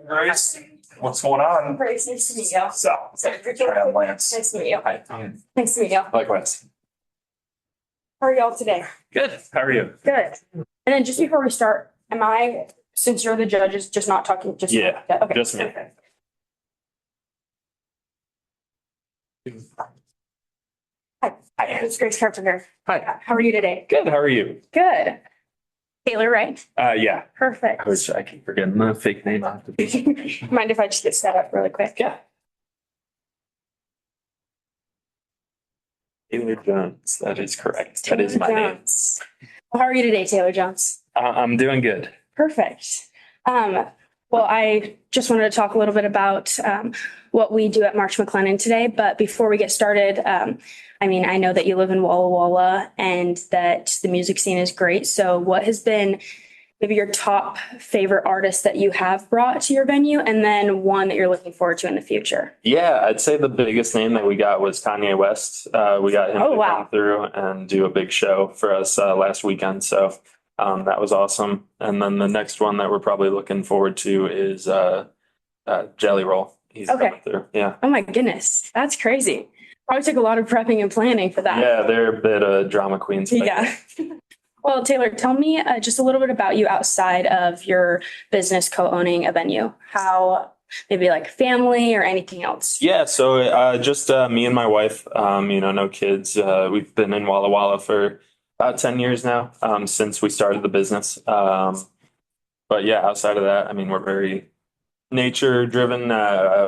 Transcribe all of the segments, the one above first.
Grace, what's going on? Grace, nice to meet you. I'm Lance. Nice to meet you. Hi. Nice to meet you. Likewise. How are y'all today? Good. How are you? Good. And then just before we start, since you're the judges, just not talking, just. Yeah, Okay. just me. Okay. Hi, it's Grace Carpenter. Hi. How are you today? Good. How are you? Good. Taylor, right? Yeah. Perfect. I keep forgetting the fake name. Mind if I just get set up really quick? Yeah. Taylor Jones. That is correct. That is my name. Jones. How are you today, Taylor Jones? I'm doing good. Perfect. Well, I just wanted to talk a little bit about what we do at March McLennan today. But before we get started, I know that you live in Walla Walla and that the music scene is great. So what has been maybe your top favorite artist that you have brought to your venue, and then one that you're looking forward to in the future? Yeah, I'd say the biggest name that we got was Kanye West. We got him to come through and do a big show for us last weekend. So that was awesome. And then the next one that we're probably looking forward to is Jelly Roll. He's coming through. Yeah. Oh my goodness. That's crazy. Probably took a lot of prepping and planning for that. Yeah, they're a bit of drama queens. Yeah. Well, Taylor, tell me just a little bit about you outside of your business co-owning a venue. How maybe like family or anything else? Yeah, so just me and my wife, no kids. We've been in Walla Walla for about 10 years now, since we started the business. But yeah, outside of that, we're very nature driven.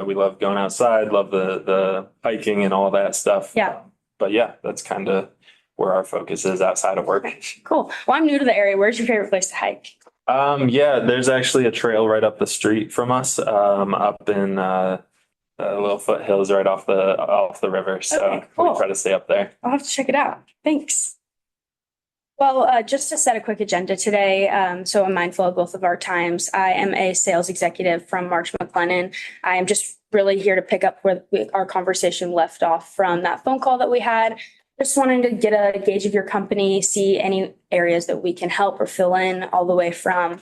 We love going outside, love the hiking and all that stuff. Yeah. But yeah, that's kind of where our focus is outside of work. Cool. Well, I'm new to the area. Where's your favorite place to hike? Yeah, there's actually a trail right up the street from us, up in little foothills right off the river. So cool. We try to stay up there. I'll have to check it out. Thanks. Well, just to set a quick agenda today, so I'm mindful of both of our times. I am a sales executive from March McLennan. I am just really here to pick up where our conversation left off from that phone call that we had. Just wanting to get a gauge of your company, see any areas that we can help or fill in, all the way from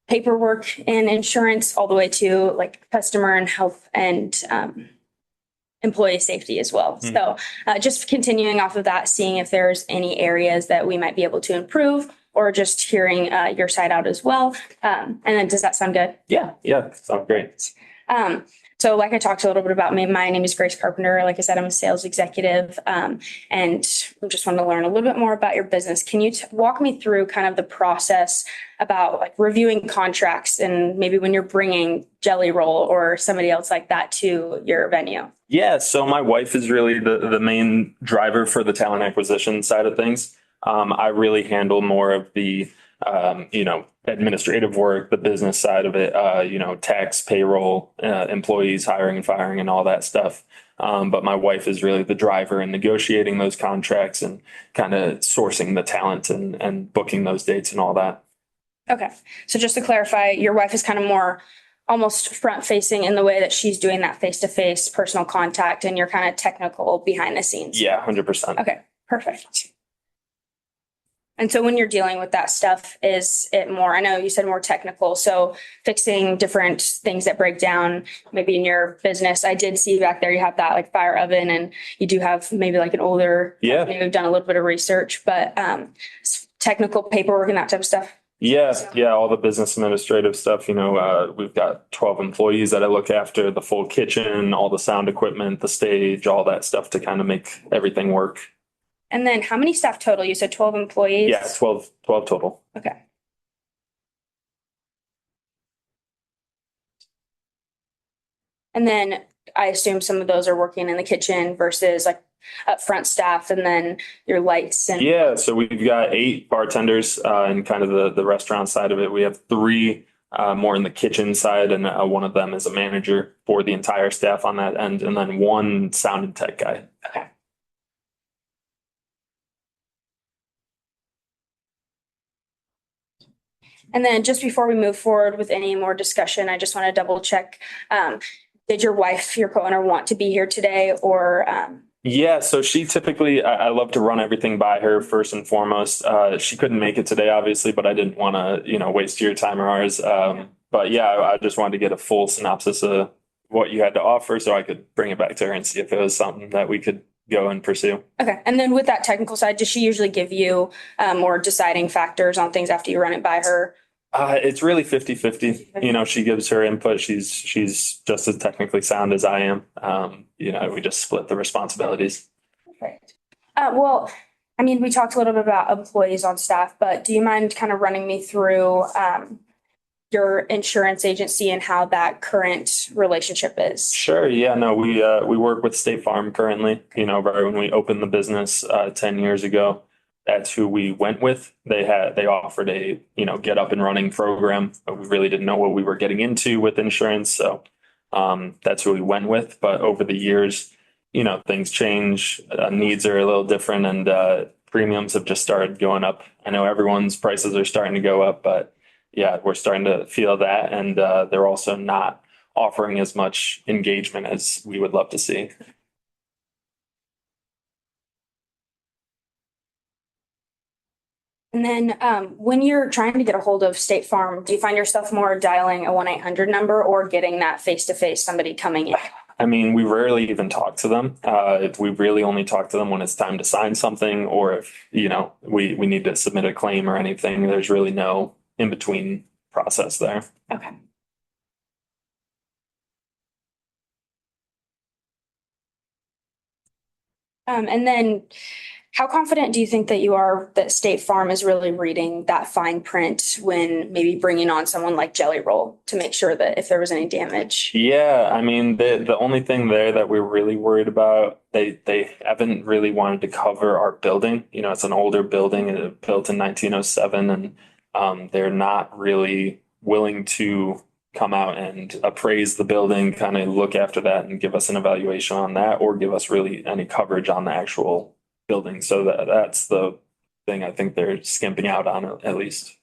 paperwork and insurance, all the way to like customer and health and employee safety as well. So just continuing off of that, seeing if there's any areas that we might be able to improve, or just hearing your side out as well. And then does that sound good? Yeah, sounds great. So like I talked a little bit about me, my name is Grace Carpenter. Like I said, I'm a sales executive, and I just want to learn a little bit more about your business. Can you walk me through kind of the process about like reviewing contracts and maybe when you're bringing Jelly Roll or somebody else like that to your venue? Yeah, so my wife is really the main driver for the talent acquisition side of things. I really handle more of the administrative work, the business side of it, tax, payroll, employees, hiring and firing and all that stuff. But my wife is really the driver in negotiating those contracts and kind of sourcing the talent and booking those dates and all that. Okay. So just to clarify, your wife is kind of more almost front facing in the way that she's doing that face-to-face personal contact, and you're kind of technical behind the scenes. Yeah, 100%. Okay, perfect. And so when you're dealing with that stuff, is it more, I know you said more technical, so fixing different things that break down maybe in your business. I did see back there you have that like fire oven, and you do have maybe like an older, maybe you've done a little bit of research, but technical paperwork and that type of stuff. Yeah, all the business administrative stuff. We've got 12 employees that I look after, the full kitchen, all the sound equipment, the stage, all that stuff to kind of make everything work. And then how many staff total? You said 12 employees? Yeah, 12 total. Okay. And then I assume some of those are working in the kitchen versus like up front staff, and then your lights. And yeah, so we've got 8 bartenders and kind of the restaurant side of it. We have 3 more in the kitchen side, and one of them is a manager for the entire staff on that end, and then 1 sound and tech guy. Okay. And then just before we move forward with any more discussion, I just want to double check. Did your wife, your co-owner, want to be here today, or Yeah, so she typically, I love to run everything by her first and foremost. She couldn't make it today, obviously, but I didn't want to, waste your time or ours. But yeah, I just wanted to get a full synopsis of what you had to offer so I could bring it back to her and see if it was something that we could go and pursue. Okay. And then with that technical side, does she usually give you more deciding factors on things after you run it by her? It's really 50-50. She gives her input. She's just as technically sound as I am. We just split the responsibilities. Perfect. Well, I mean, we talked a little bit about employees on staff, but do you mind kind of running me through your insurance agency and how that current relationship is? Sure. Yeah. No, we work with State Farm currently. Right when we opened the business 10 years ago, that's who we went with. They offered a get up and running program, but we really didn't know what we were getting into with insurance, so that's who we went with. But over the years, things change, needs are a little different, and premiums have just started going up. I know everyone's prices are starting to go up, but yeah, we're starting to feel that, and they're also not offering as much engagement as we would love to see. And then when you're trying to get a hold of State Farm, do you find yourself more dialing a 1-800 number or getting that face-to-face somebody coming in? I mean, we rarely even talk to them. We really only talk to them when it's time to sign something, or if, we need to submit a claim or anything. There's really no in between process there. Okay. And then how confident do you think that you are that State Farm is really reading that fine print when maybe bringing on someone like Jelly Roll to make sure that if there was any damage? Yeah, I mean, the only thing there that we're really worried about, they haven't really wanted to cover our building. It's an older building, built in 1907, and they're not really willing to come out and appraise the building, kind of look after that and give us an evaluation on that, or give us really any coverage on the actual building. So that's the thing I think they're skimping out on, at least.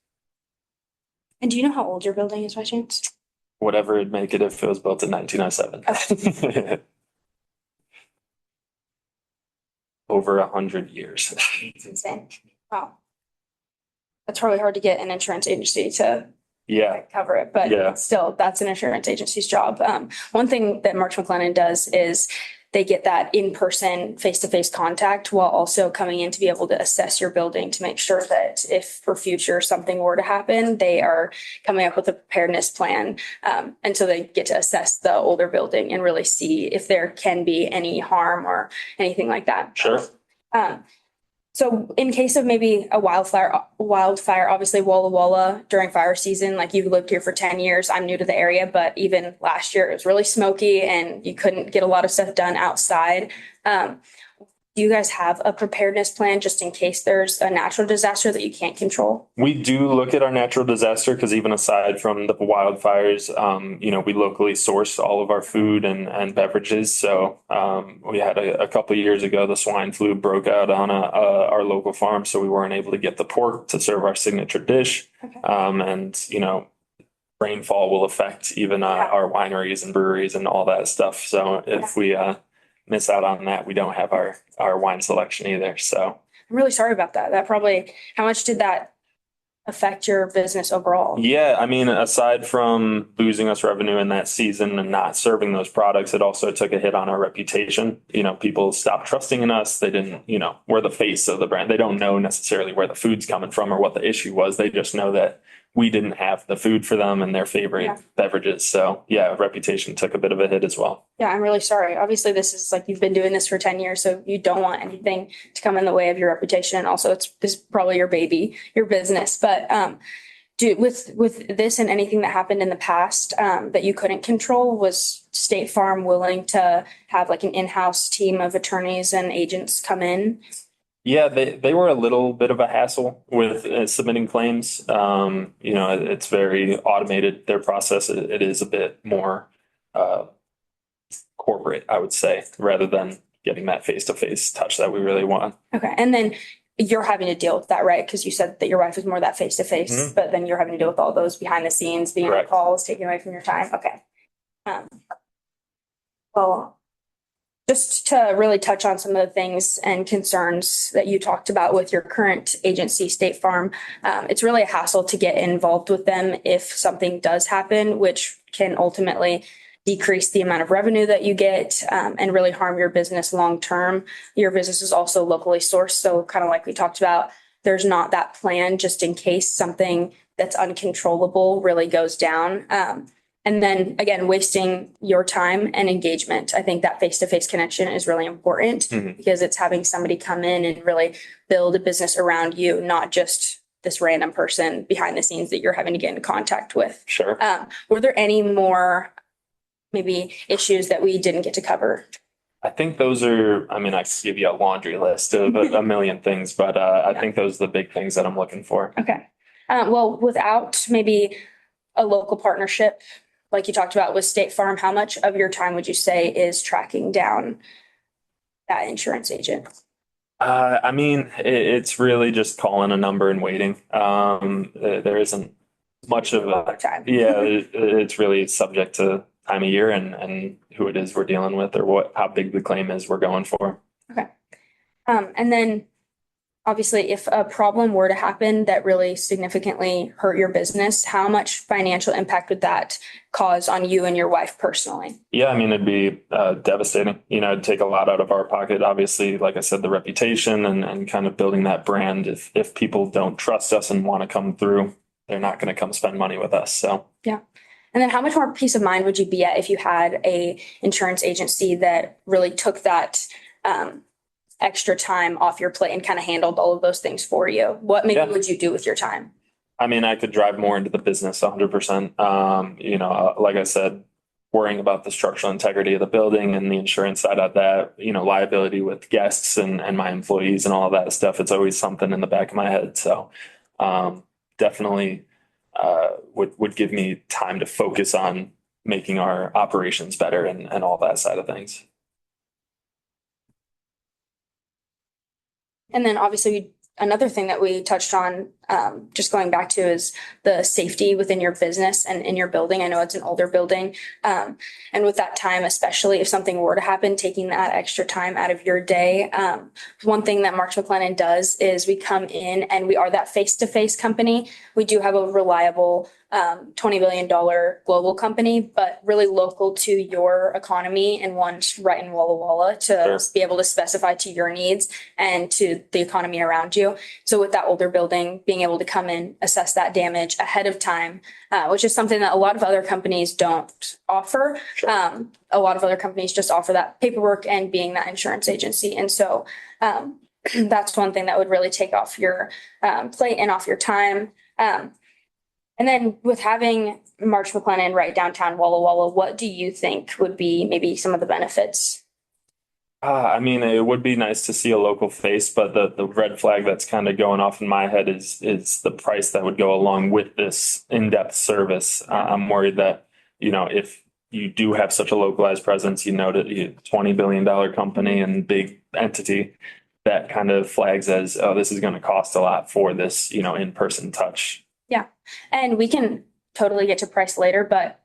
And do you know how old your building is by chance? Whatever it'd make it if it was built in 1907. Over 100 years. It's insane. Wow. That's probably hard to get an insurance agency to Yeah, cover it, but Yeah. still, that's an insurance agency's job. One thing that March McLennan does is they get that in-person, face-to-face contact while also coming in to be able to assess your building to make sure that if for future something were to happen, they are coming up with a preparedness plan. And so they get to assess the older building and really see if there can be any harm or anything like that. sure. So in case of maybe a wildfire, obviously Walla Walla during fire season, like you've lived here for 10 years, I'm new to the area, but even last year it was really smoky and you couldn't get a lot of stuff done outside. Do you guys have a preparedness plan just in case there's a natural disaster that you can't control? We do look at our natural disaster because even aside from the wildfires, we locally source all of our food and beverages. So we had a couple of years ago, the swine flu broke out on our local farm, so we weren't able to get the pork to serve our signature dish. Okay. Rainfall will affect even our wineries and breweries and all that stuff. So if we miss out on that, we don't have our wine selection either. So I'm really sorry about that. How much did that affect your business overall? yeah, I mean, aside from losing us revenue in that season and not serving those products, it also took a hit on our reputation. People stopped trusting in us. They didn't, we're the face of the brand. They don't know necessarily where the food's coming from or what the issue was. They just know that we didn't have the food for them and their favorite beverages. So yeah, reputation took a bit of a hit as well. Yeah, I'm really sorry. Obviously, this is like you've been doing this for 10 years, so you don't want anything to come in the way of your reputation. And also, this is probably your baby, your business. But with this and anything that happened in the past that you couldn't control, was State Farm willing to have like an in-house team of attorneys and agents come in? Yeah, they were a little bit of a hassle with submitting claims. It's very automated, their process. It is a bit more corporate, I would say, rather than getting that face-to-face touch that we really want. Okay, and then you're having to deal with that, right? Because you said that your wife is more that face-to-face, but then you're having to deal with all those behind the scenes, being on Correct. calls, taking away from your time. Okay. Well, Just to really touch on some of the things and concerns that you talked about with your current agency, State Farm, it's really a hassle to get involved with them if something does happen, which can ultimately decrease the amount of revenue that you get, and really harm your business long term. Your business is also locally sourced, so kind of like we talked about, there's not that plan just in case something that's uncontrollable really goes down. And then again, wasting your time and engagement. I think that face-to-face connection is really important because it's having somebody come in and really build a business around you, not just this random person behind the scenes that you're having to get in contact with. Sure. Were there any more maybe issues that we didn't get to cover? I think those are, I mean, I could give you a laundry list of a million things, but I think those are the big things that I'm looking for. Okay. Well, without maybe a local partnership, like you talked about with State Farm, how much of your time would you say is tracking down that insurance agent? I mean, it's really just calling a number and waiting. There isn't much of a, Time. yeah, it's really subject to time of year and who it is we're dealing with or how big the claim is we're going for. Okay. And then obviously, if a problem were to happen that really significantly hurt your business, how much financial impact would that cause on you and your wife personally? Yeah, I mean, it'd be devastating. It'd take a lot out of our pocket. Obviously, like I said, the reputation and kind of building that brand. If people don't trust us and want to come through, they're not going to come spend money with us. So yeah. And then how much more peace of mind would you be at if you had a insurance agency that really took that extra time off your plate and kind of handled all of those things for you? What maybe would you do with your time? I mean, I could drive more into the business 100%. Like I said, worrying about the structural integrity of the building and the insurance side of that, liability with guests and my employees and all of that stuff. It's always something in the back of my head. So definitely would give me time to focus on making our operations better and all that side of things. And then obviously another thing that we touched on, just going back to, is the safety within your business and in your building. I know it's an older building. And with that time, especially if something were to happen, taking that extra time out of your day. One thing that March McLennan does is we come in and we are that face-to-face company. We do have a reliable $20 billion global company, but really local to your economy and one right in Walla Walla to be able to specify to your needs and to the economy around you. So with that older building, being able to come in, assess that damage ahead of time, which is something that a lot of other companies don't offer. A lot of other companies just offer that paperwork and being that insurance agency. And so that's one thing that would really take off your plate and off your time. And then with having March McLennan right downtown Walla Walla, what do you think would be maybe some of the benefits? I mean, it would be nice to see a local face, but the red flag that's kind of going off in my head is the price that would go along with this in-depth service. I'm worried that, if you do have such a localized presence, that you $20 billion company and big entity, that kind of flags as, oh, this is going to cost a lot for this, in-person touch. Yeah. And we can totally get to price later, but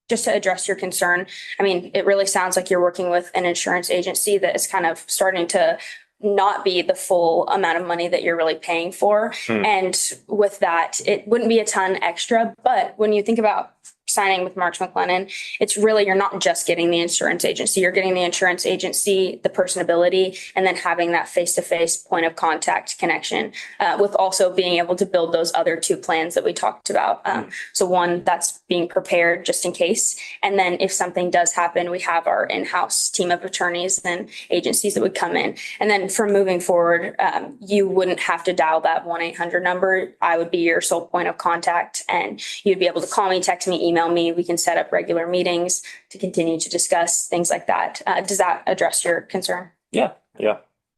just to address your concern, I mean, it really sounds like you're working with an insurance agency that is kind of starting to not be the full amount of money that you're really paying for. And with that, it wouldn't be a ton extra. But when you think about signing with March McLennan, it's really, you're not just getting the insurance agency, you're getting the insurance agency, the personability, and then having that face-to-face point of contact connection, with also being able to build those other two plans that we talked about. So one, that's being prepared just in case. And then if something does happen, we have our in-house team of attorneys and agencies that would come in. And then from moving forward, you wouldn't have to dial that 1-800 number. I would be your sole point of contact, and you'd be able to call me, text me, email me. We can set up regular meetings to continue to discuss things like that. Does that address your concern? Yeah.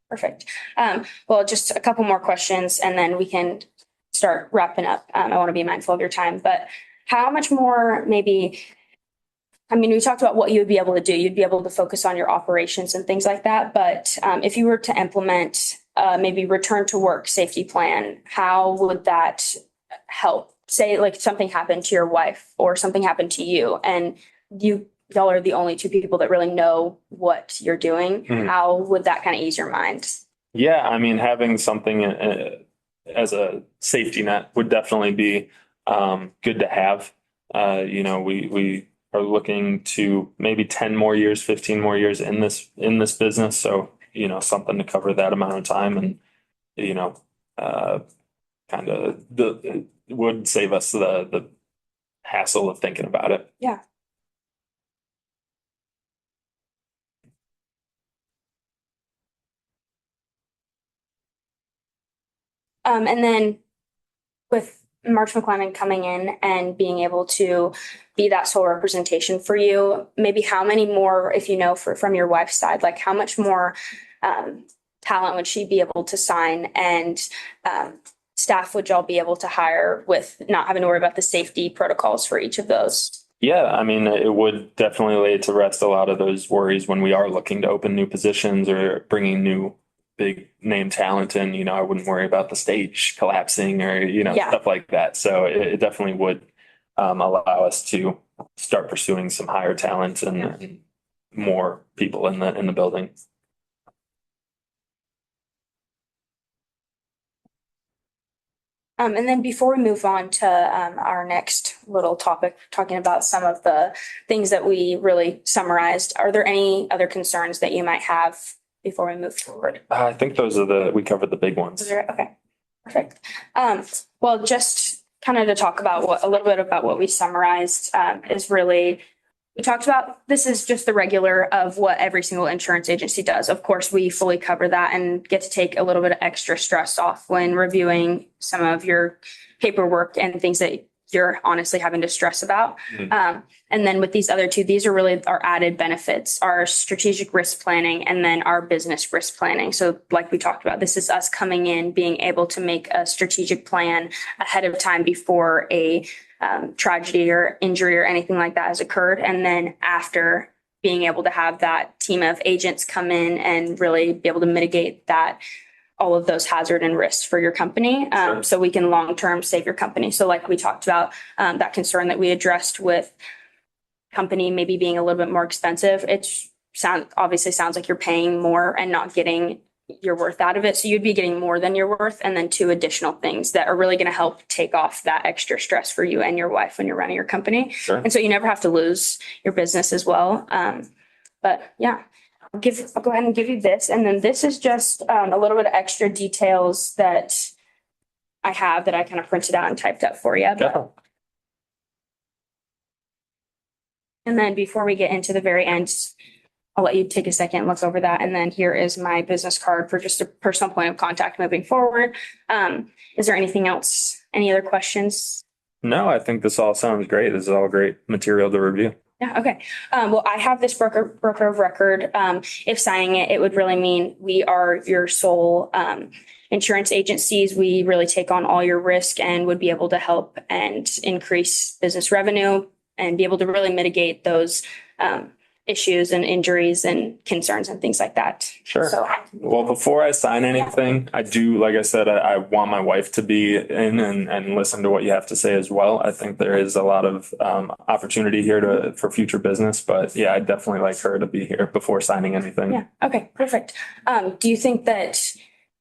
Perfect. Well, just a couple more questions and then we can start wrapping up. I want to be mindful of your time, but how much more maybe, I mean, we talked about what you would be able to do. You'd be able to focus on your operations and things like that. But if you were to implement maybe return to work safety plan, how would that help? Say like something happened to your wife or something happened to you and you y'all are the only two people that really know what you're doing. Mhm. How would that kind of ease your mind? Yeah, I mean, having something as a safety net would definitely be good to have. We are looking to maybe 10 more years, 15 more years in this business. So, something to cover that amount of time and, you know, uh, kind of it would save us the hassle of thinking about it. Yeah. And then with March McLennan coming in and being able to be that sole representation for you, maybe how many more, if you know, from your wife's side, like how much more talent would she be able to sign and staff would y'all be able to hire with not having to worry about the safety protocols for each of those? Yeah, I mean, it would definitely lay to rest a lot of those worries when we are looking to open new positions or bringing new big name talent in. I wouldn't worry about the stage collapsing or, Yeah. stuff like that. So it definitely would allow us to start pursuing some higher talent and more people in the building. And then before we move on to our next little topic, talking about some of the things that we really summarized, are there any other concerns that you might have before we move forward? I think we covered the big ones. Okay, perfect. Well, just kind of to talk about a little bit about what we summarized is really we talked about this is just the regular of what every single insurance agency does. Of course, we fully cover that and get to take a little bit of extra stress off when reviewing some of your paperwork and things that you're honestly having to stress about. And then with these other two, these are really our added benefits, our strategic risk planning, and then our business risk planning. So like we talked about, this is us coming in, being able to make a strategic plan ahead of time before a tragedy or injury or anything like that has occurred. And then after being able to have that team of agents come in and really be able to mitigate that all of those hazard and risks for your company. Sure. So we can long-term save your company. So like we talked about, that concern that we addressed with company maybe being a little bit more expensive. Obviously sounds like you're paying more and not getting your worth out of it. So you'd be getting more than your worth and then two additional things that are really going to help take off that extra stress for you and your wife when you're running your company. Sure. And so you never have to lose your business as well. But yeah, I'll go ahead and give you this. And then this is just a little bit of extra details that I have that I kind of printed out and typed up for you. Yeah. And then before we get into the very end, I'll let you take a second, look over that. And then here is my business card for just a personal point of contact moving forward. Is there anything else? Any other questions? No, I think this all sounds great. This is all great material to review. Yeah, okay. Well, I have this broker of record. If signing it, it would really mean we are your sole insurance agencies. We really take on all your risk and would be able to help and increase business revenue and be able to really mitigate those issues and injuries and concerns and things like that. Sure. So, Well, before I sign anything, I do, like I said, I want my wife to be in and listen to what you have to say as well. I think there is a lot of opportunity here for future business, but yeah, I'd definitely like her to be here before signing anything. yeah, okay, perfect. Do you think that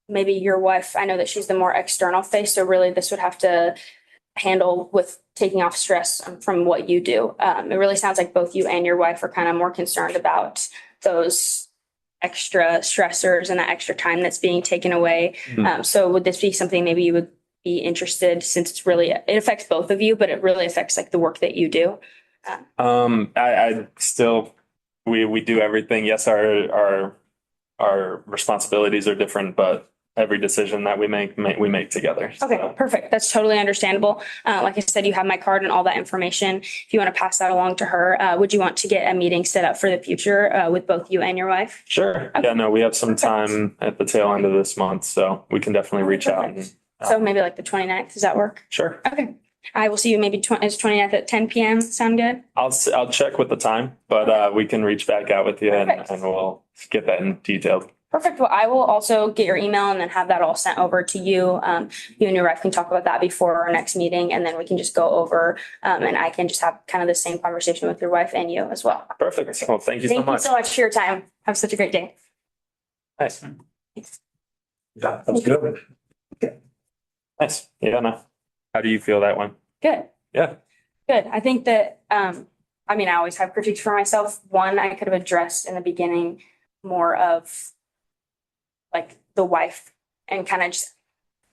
maybe your wife, I know that she's the more external face, so really this would have to handle with taking off stress from what you do. It really sounds like both you and your wife are kind of more concerned about those extra stressors and that extra time that's being taken away. So would this be something maybe you would be interested since it affects both of you, but it really affects like the work that you do? I still, we do everything. Yes, our responsibilities are different, but every decision that we make together. Okay, So, perfect. That's totally understandable. Like I said, you have my card and all that information. If you want to pass that along to her, would you want to get a meeting set up for the future with both you and your wife? Sure. Okay. Yeah, no, we have some time at the tail end of this month, so we can definitely reach out. And, So maybe like the 29th, does that work? sure. Okay. I will see you maybe is 29th at 10 p.m. Sound good? I'll check with the time, but we can reach back out with you and Perfect. we'll get that in detailed. Perfect. Well, I will also get your email and then have that all sent over to you. You and your rep can talk about that before our next meeting, and then we can just go over, and I can just have kind of the same conversation with your wife and you as well. Perfect. Well, thank you so Thank you much. so much for your time. Have such a great day. Nice. Yeah, that's good. Nice. Yeah, no. How do you feel that one? Good. Yeah. Good. I think that, I mean, I always have critiques for myself. One, I could have addressed in the beginning more of like the wife and kind of just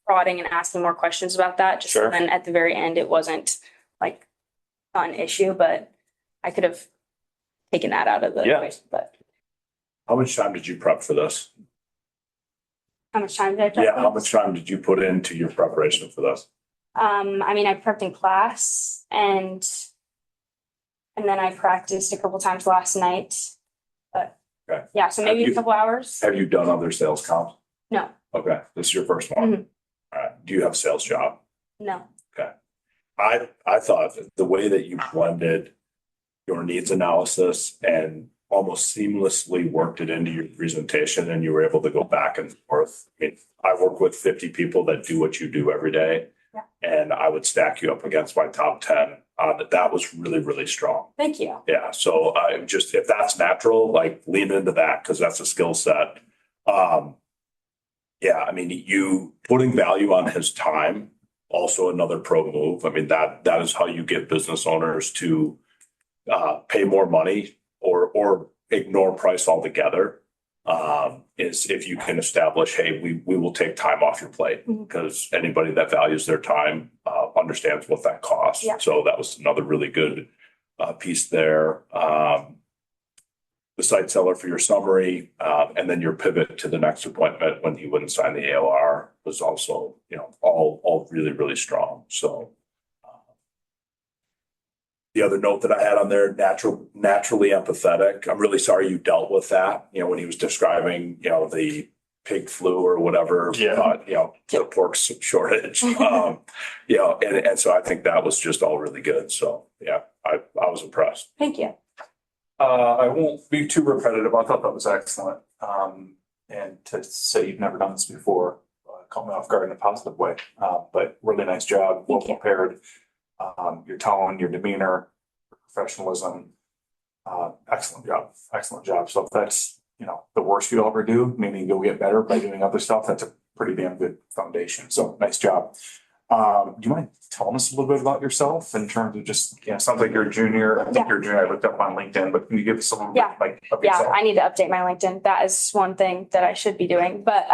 prodding and asking more questions about that. Just Sure. then at the very end, it wasn't like an issue, but I could have taken that out of the Yeah. equation. But How much time did you prep for this? how much time did I prep? Yeah, for how this? much time did you put into your preparation for this? I mean, I prepped in class and then I practiced a couple times last night. But Okay. yeah, so maybe Have a you- couple hours. Have you done other sales comps? No, Okay, this is your first one. Mhm. All right, do you have a sales job? no. I thought the way that you blended your needs analysis and almost seamlessly worked it into your presentation and you were able to go back and forth. I mean, I work with 50 people that do what you do every day. Yeah. And I would stack you up against my top 10. That was really, really strong. Thank you. Yeah, so I just, if that's natural, like lean into that because that's a skill set. Yeah, I mean, you putting value on his time, also another pro move. I mean, that is how you get business owners to pay more money or ignore price altogether. Is if you can establish, hey, we will take time off your plate Mhm. because anybody that values their time understands what that costs. Yeah. So that was another really good piece there. The site seller for your summary, and then your pivot to the next appointment when he wouldn't sign the AOR was also, all really, really strong. So the other note that I had on there, naturally empathetic. I'm really sorry you dealt with that, when he was describing, the pig flu or whatever, Yeah. the pork shortage. And so I think that was just all really good. So, yeah, I was impressed. Thank you. I won't be too repetitive. I thought that was excellent. And to say you've never done this before, caught me off guard in a positive way. But really nice job, well Thank you. prepared. Your tone, your demeanor, your professionalism, excellent job. So if that's, the worst you'll ever do, meaning you'll get better by doing other stuff, that's a pretty damn good foundation. So nice job. Do you mind telling us a little bit about yourself in terms of just, sounds like you're a junior. I think Yeah. you're a junior. I looked up on LinkedIn, but can you give us a little bit Yeah. of Yeah, yourself? I need to update my LinkedIn. That is one thing that I should be doing, but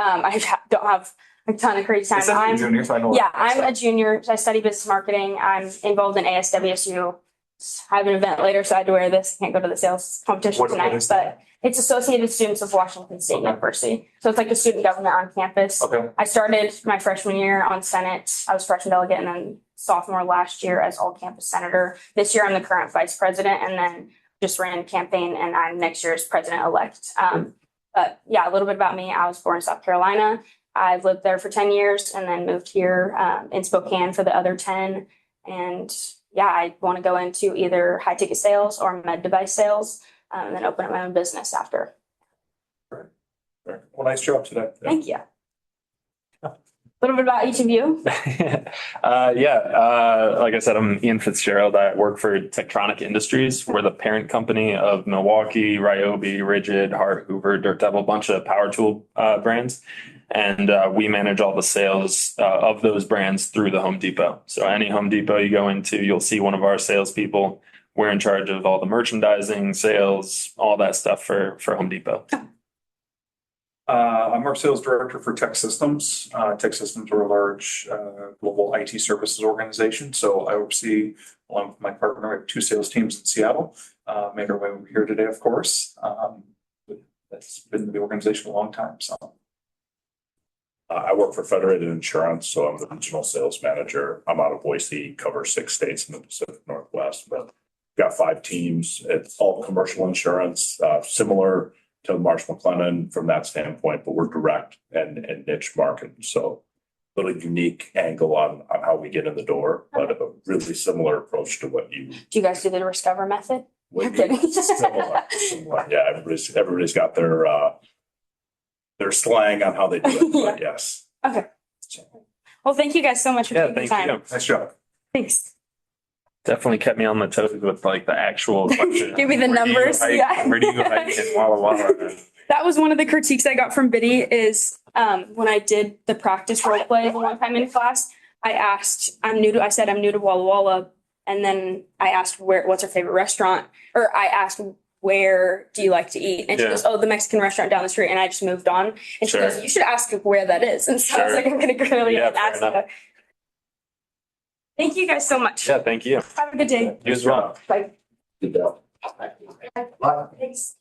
don't have a ton of crazy time. It says you're a I'm junior, so I know. Yeah, I'm a junior. I study business marketing. I'm involved in ASWSU. I have an event later, so I had to wear this. Can't go to the sales competition What tonight, is but that? it's Associated Students of Washington State Okay. University. So it's like the student government on campus. Okay, I started my freshman year on Senate. I was freshman delegate and then sophomore last year as all campus senator. This year I'm the current vice president and then just ran campaign and I'm next year's president elect. But yeah, a little bit about me. I was born in South Carolina. I've lived there for 10 years and then moved here in Spokane for the other 10. And yeah, I want to go into either high ticket sales or med device sales and then open up my own business after. well, nice job today. Thank you. A little bit about each of you. Like I said, I'm Ian Fitzgerald. I work for Tektronic Industries. We're the parent company of Milwaukee, Ryobi, Rigid, Hart, Hoover, Dirt Devil, a bunch of power tool brands. And we manage all the sales of those brands through the Home Depot. So any Home Depot you go into, you'll see one of our salespeople. We're in charge of all the merchandising, sales, all that stuff for Home Depot. I'm our sales director for Tech Systems. Tech Systems are a large global IT services organization. So I oversee, along with my partner, we have 2 sales teams in Seattle. Made our way over here today, of course. That's been in the organization a long time. So I work for Federated Insurance, so I'm the regional sales manager. I'm out of Boise, cover 6 states in the Pacific Northwest, but got 5 teams. It's all commercial insurance, similar to Marsh McLennan from that standpoint, but we're direct and niche market. So a little unique angle on how we get in the door, but a really similar approach to what you. Do you guys do the Discover method? what I'm you- kidding. similar. Yeah, everybody's got their there's slang on how they do it, but yes. Okay. Well, thank you guys so much for Yeah, taking the thank time. you. Nice job. Thanks. Definitely kept me on the toes with like the actual question. Give me the numbers. Yeah. Where do you hike in Walla Walla? That was one of the critiques I got from Biddy is when I did the practice role play the one time in class, I said I'm new to Walla Walla. And then I asked what's her favorite restaurant? Or I asked, where do you like to eat? And she Yeah. goes, oh, the Mexican restaurant down the street. And I just moved on. And she Sure. goes, you should ask where that is. And so I was Sure. like, I'm going to go Yeah, and fair ask enough. her. Thank you guys so much. Yeah, thank you. Have a good day. You as well. Bye. Good job. Thanks.